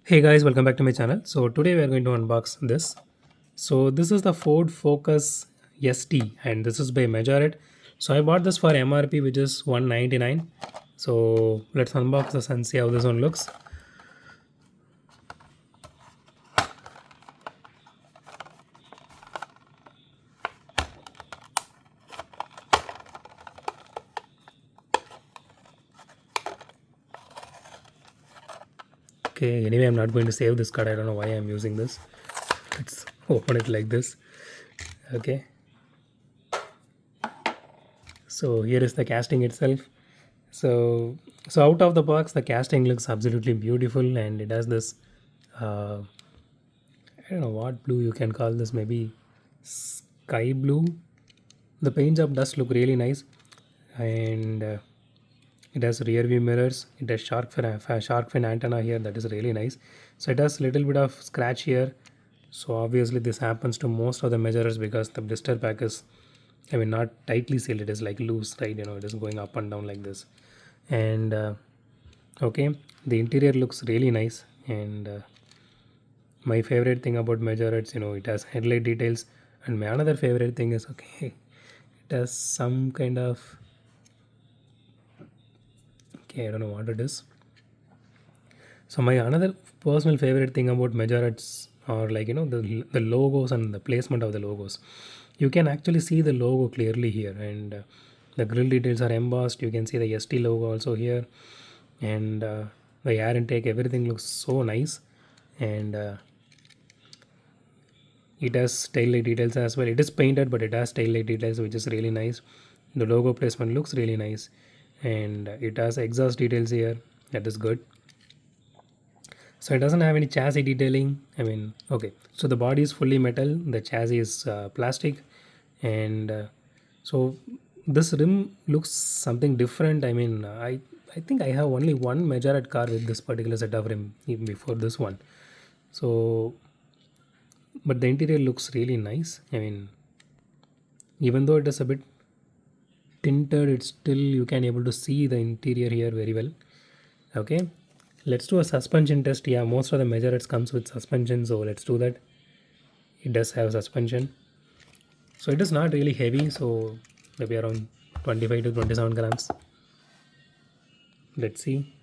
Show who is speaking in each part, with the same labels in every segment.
Speaker 1: Hey guys, welcome back to my channel. So today we are going to unbox this. So this is the Ford Focus ST and this is by Majorette. So I bought this for MRP which is 199. So let's unbox this and see how this one looks. Okay, anyway I'm not going to save this card. I don't know why I'm using this. Let's open it like this. Okay. So here is the casting itself. So out of the box the casting looks absolutely beautiful and it has this uh, I don't know what blue you can call this, maybe sky blue. The paint job does look really nice, and it has rear view mirrors. It has shark fin antenna here, that is really nice. So it has little bit of scratch here. So obviously this happens to most of the measurers because the blister pack is, I mean, not tightly sealed. It is like loose, right? You know, it is going up and down like this. And okay, the interior looks really nice. And my favorite thing about Majorettes, you know, it has headlight details. And my another favorite thing is, okay, it has some kind of, okay, I don't know what it is. So my another personal favorite thing about Majorettes are, like, you know, the logos and the placement of the logos. You can actually see the logo clearly here, and the grill details are embossed. You can see the ST logo also here, and the air intake, everything looks so nice. And it has taillight details as well. It is painted, but it has taillight details, which is really nice. The logo placement looks really nice, and it has exhaust details here. That is good. So it doesn't have any chassis detailing. I mean, okay. So the body is fully metal. The chassis is plastic, and so this rim looks something different. I mean, I think I have only one Majorette car with this particular set of rim even before this one. So, but the interior looks really nice. I mean, even though it is a bit tinted, it's still you can able to see the interior here very well. Okay, let's do a suspension test. Yeah, most of the Majorettes comes with suspension, so let's do that. It does have suspension, so it is not really heavy, so maybe around 25 to 27 grams. Let's see.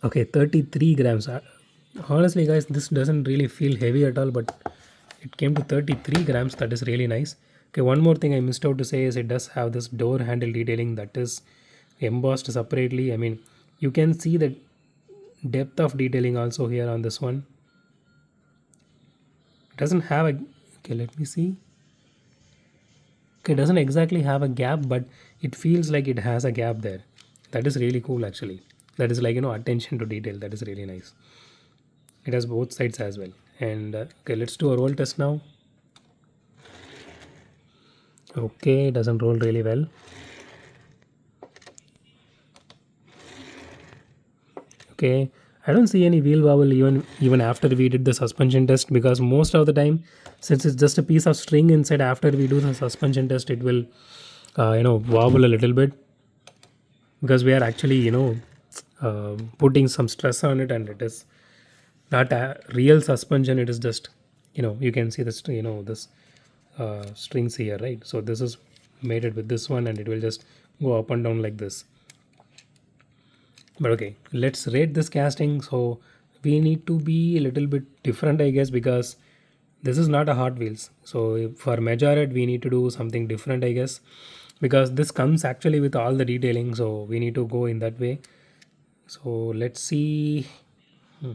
Speaker 1: Okay, 33 grams. Honestly guys, this doesn't really feel heavy at all, but it came to 33 grams. That is really nice. Okay, one more thing I missed out to say is it does have this door handle detailing that is embossed separately. I mean, you can see the depth of detailing also here on this one. It doesn't have a, okay, let me see. Okay, it doesn't exactly have a gap, but it feels like it has a gap there. That is really cool actually. That is like, you know, attention to detail. That is really nice. It has both sides as well. And okay, let's do a roll test now. Okay, it doesn't roll really well. Okay, I don't see any wheel wobble even after we did the suspension test, because most of the time, since it's just a piece of string inside, after we do the suspension test it will you know, wobble a little bit, because we are actually, you know, putting some stress on it, and it is not a real suspension. It is just, you know, you can see this, you know, this strings here, right? So this is made it with this one, and it will just go up and down like this. But okay, let's rate this casting. So we need to be a little bit different, I guess, because this is not a Hot Wheels. So for Majorette, we need to do something different, I guess, because this comes actually with all the detailing. So we need to go in that way. So let's see. Hmm.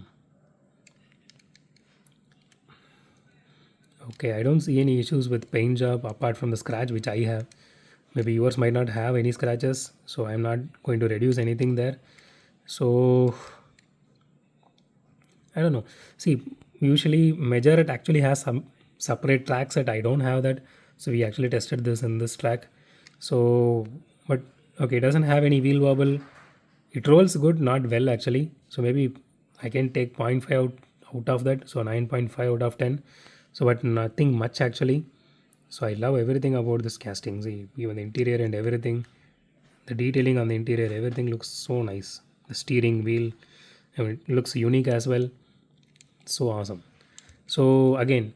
Speaker 1: Okay, I don't see any issues with paint job apart from the scratch which I have. Maybe yours might not have any scratches, so I'm not going to reduce anything there. So I don't know. See, usually Majorette actually has some separate tracks that I don't have that. So we actually tested this in this track. So, but okay, it doesn't have any wheel wobble. It rolls good, not well actually. So maybe I can take zero point 0.5 out of that. So 9.5 out of 10. So, but nothing much actually. So I love everything about this casting. See, even the interior and everything, the detailing on the interior, everything looks so nice. The steering wheel, I mean, it looks unique as well. So awesome. So again,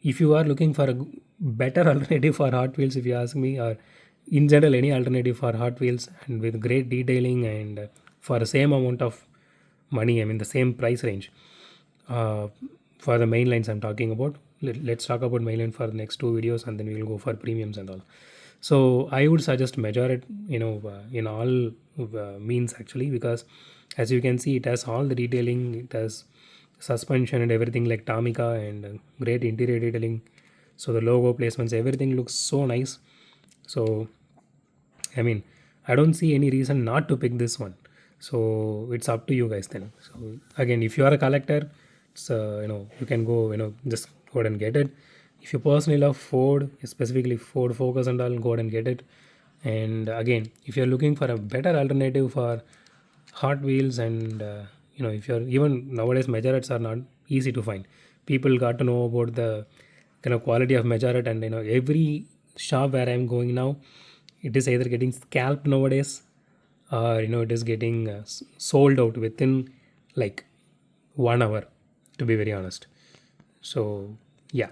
Speaker 1: if you are looking for a better alternative for Hot Wheels, if you ask me, or in general any alternative for Hot Wheels and with great detailing and for the same amount of money, I mean the same price range, uh, for the main lines I'm talking about. Let's talk about mainline for the next two videos, and then we will go for premiums and all. So I would suggest Majorette, in all means actually, because as you can see, it has all the detailing, it has suspension and everything like Tomica, and great interior detailing. So the logo placements, everything looks so nice. So I mean, I don't see any reason not to pick this one. So it's up to you guys then. So again, if you are a collector, so you can go, just go ahead and get it. If you personally love Ford, specifically Ford Focus and all, go ahead and get it. And again, if you're looking for a better alternative for Hot Wheels, and if you're even nowadays, Majorettes are not easy to find. People got to know about the kind of quality of Majorette, and every shop where I'm going now, it is either getting scalped nowadays, or it is getting sold out within like 1 hour, to be very honest. So yeah,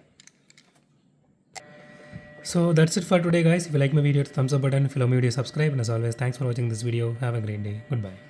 Speaker 1: so that's it for today, guys. If you like my video, hit the thumbs up button. If you love my video, subscribe, and as always, thanks for watching this video. Have a great day. Goodbye.